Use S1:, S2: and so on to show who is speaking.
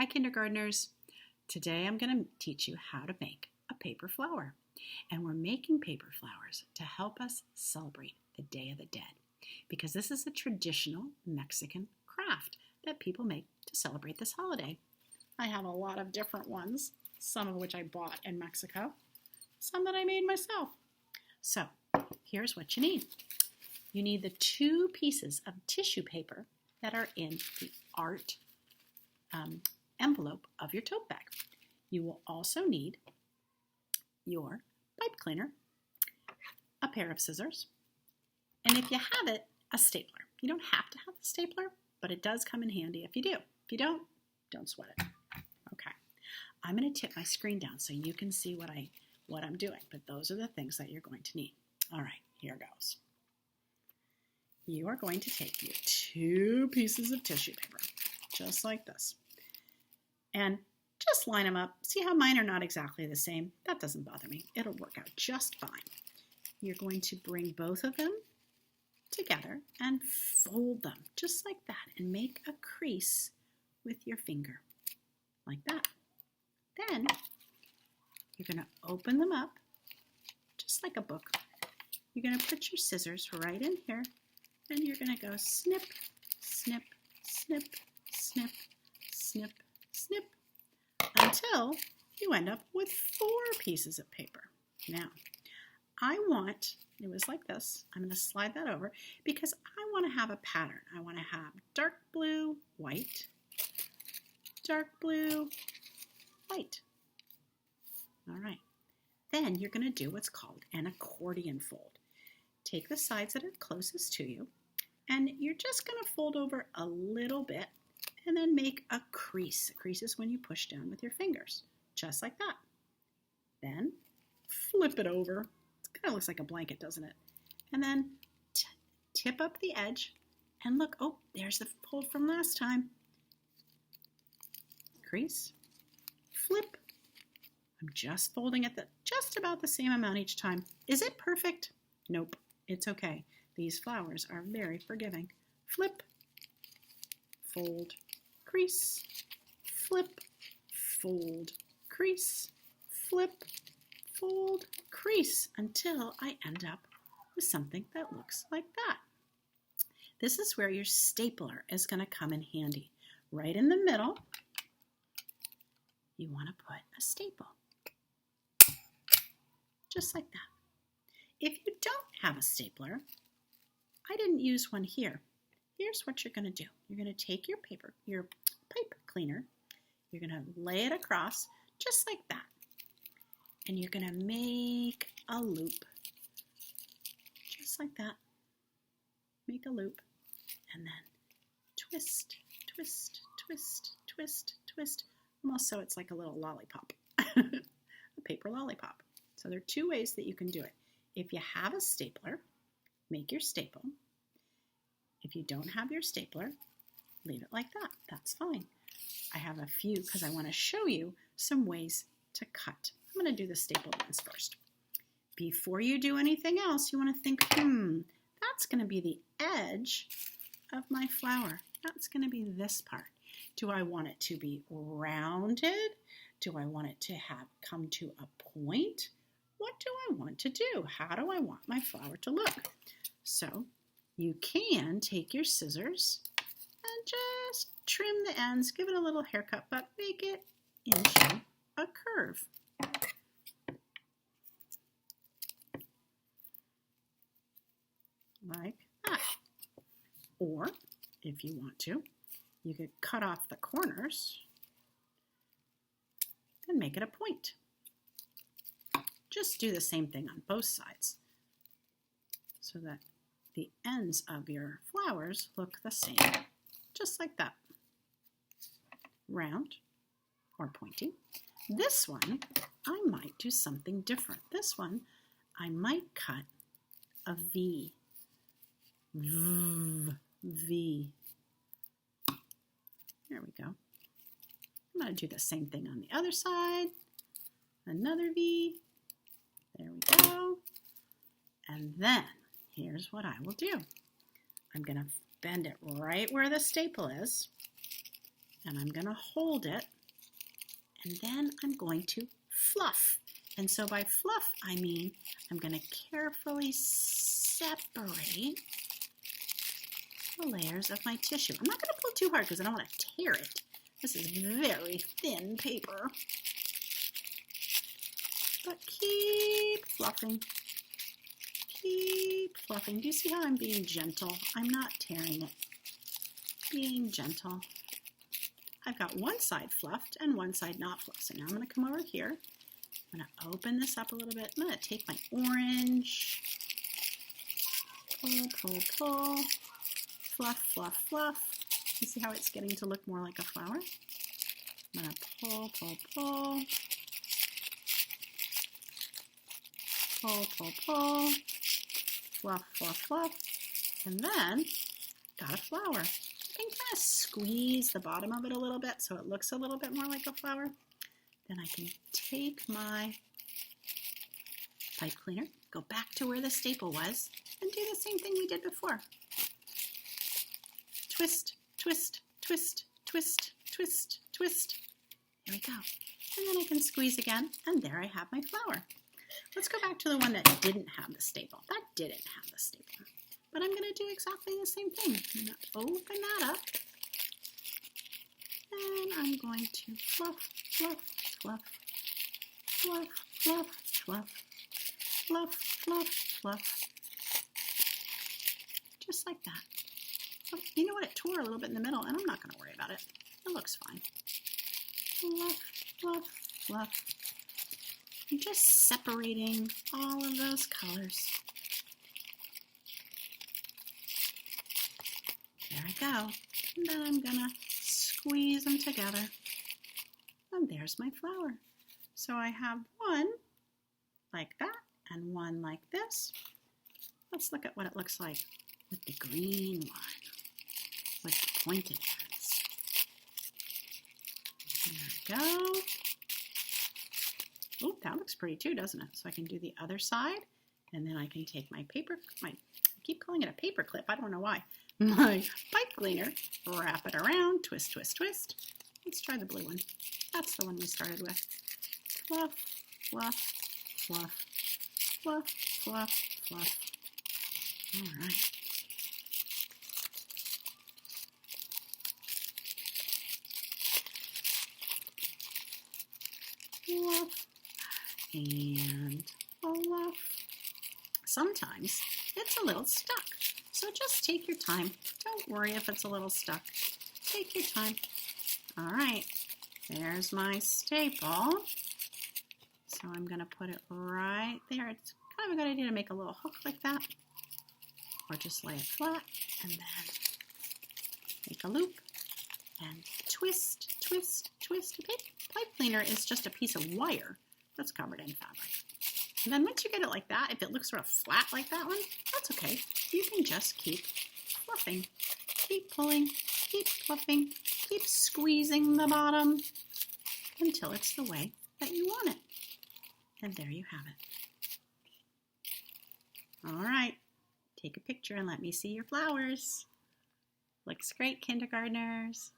S1: Hi, kindergartners. Today I'm going to teach you how to make a paper flower. And we're making paper flowers to help us celebrate the Day of the Dead because this is a traditional Mexican craft that people make to celebrate this holiday. I have a lot of different ones, some of which I bought in Mexico, some that I made myself. So here's what you need. You need the 2 pieces of tissue paper that are in the art envelope of your tote bag. You will also need your pipe cleaner, a pair of scissors, and if you have it, a stapler. You don't have to have the stapler, but it does come in handy if you do. If you don't sweat it. Okay, I'm going to tip my screen down so you can see what I'm doing, but those are the things that you're going to need. All right, here goes. You are going to take your 2 pieces of tissue paper, just like this, and just line them up. See how mine are not exactly the same? That doesn't bother me. It'll work out just fine. You're going to bring both of them together and fold them just like that and make a crease with your finger like that. Then you're going to open them up just like a book. You're going to put your scissors right in here and you're going to go snip, snip, snip, snip, snip, snip until you end up with 4 pieces of paper. Now, it was like this. I'm going to slide that over because I want to have a pattern. I want to have dark blue, white, dark blue, white. All right. Then you're going to do what's called an accordion fold. Take the sides that are closest to you, and you're just going to fold over a little bit and then make a crease. A crease is when you push down with your fingers, just like that. Then flip it over. It kind of looks like a blanket, doesn't it? And then tip up the edge and look, oh, there's the fold from last time. Crease, flip. I'm just folding it just about the same amount each time. Is it perfect? Nope, it's okay. These flowers are very forgiving. Flip, fold, crease, flip, fold, crease, flip, fold, crease until I end up with something that looks like that. This is where your stapler is going to come in handy. Right in the middle, you want to put a staple. Just like that. If you don't have a stapler, I didn't use one here. Here's what you're going to do. You're going to take your pipe cleaner, you're going to lay it across just like that. And you're going to make a loop. Just like that. Make a loop. And then twist, twist, twist, twist, twist. Almost so it's like a little lollipop. A paper lollipop. So there are 2 ways that you can do it. If you have a stapler, make your staple. If you don't have your stapler, leave it like that. That's fine. I have a few because I want to show you some ways to cut. I'm going to do the staple ones first. Before you do anything else, you want to think, that's going to be the edge of my flower. That's going to be this part. Do I want it to be rounded? Do I want it to come to a point? What do I want to do? How do I want my flower to look? So you can take your scissors and just trim the ends, give it a little haircut, but make it into a curve. Like that. Or, if you want to, you could cut off the corners and make it a point. Just do the same thing on both sides so that the ends of your flowers look the same, just like that. Round or pointy. This one, I might do something different. This one, I might cut a V. V. There we go. I'm going to do the same thing on the other side. Another V. There we go. And then, here's what I will do. I'm going to bend it right where the staple is. and I'm going to hold it, and then I'm going to fluff. And so by fluff, I mean I'm going to carefully separate the layers of my tissue. I'm not going to pull too hard because I don't want to tear it. This is very thin paper. But keep fluffing. Keep fluffing. Do you see how I'm being gentle? I'm not tearing it. Being gentle. I've got one side fluffed and one side not fluffed. So now I'm going to come over here. I'm going to open this up a little bit. I'm going to take my orange. Pull, pull, pull. Fluff, fluff, fluff. You see how it's getting to look more like a flower? I'm going to pull, pull, pull. Pull, pull, pull. Fluff, fluff, fluff. And then, got a flower. I can kind of squeeze the bottom of it a little bit so it looks a little bit more like a flower. Then I can take my pipe cleaner, go back to where the staple was, and do the same thing we did before. Twist, twist, twist, twist, twist, twist. There we go. And then I can squeeze again, and there I have my flower. Let's go back to the one that didn't have the staple. That didn't have the staple. But I'm going to do exactly the same thing. I'm going to open that up. And I'm going to fluff, fluff, fluff, fluff, fluff, fluff, fluff, fluff, fluff. Just like that. Oh, you know what? It tore a little bit in the middle, and I'm not going to worry about it. It looks fine. Fluff, fluff, fluff. I'm just separating all of those colors. There I go. And then I'm going to squeeze them together. And there's my flower. So I have one like that and one like this. Let's look at what it looks like with the green one, with the pointed ends. There we go. Oh, that looks pretty too, doesn't it? So I can do the other side, and then I can take my I keep calling it a paper clip, I don't know why. My pipe cleaner, wrap it around, twist, twist, twist. Let's try the blue one. That's the one we started with. Fluff, fluff, fluff, fluff, fluff, fluff. All right. Fluff and fluff. Sometimes it's a little stuck, so just take your time. Don't worry if it's a little stuck. Take your time. All right, there's my staple. So I'm going to put it right there. It's kind of a good idea to make a little hook like that, or just lay it flat, and then make a loop and twist, twist, twist. A pipe cleaner is just a piece of wire that's covered in fabric. And then once you get it like that, if it looks sort of flat like that one, that's okay. You can just keep fluffing, keep pulling, keep fluffing, keep squeezing the bottom until it's the way that you want it. And there you have it. All right, take a picture and let me see your flowers. Looks great, kindergartners.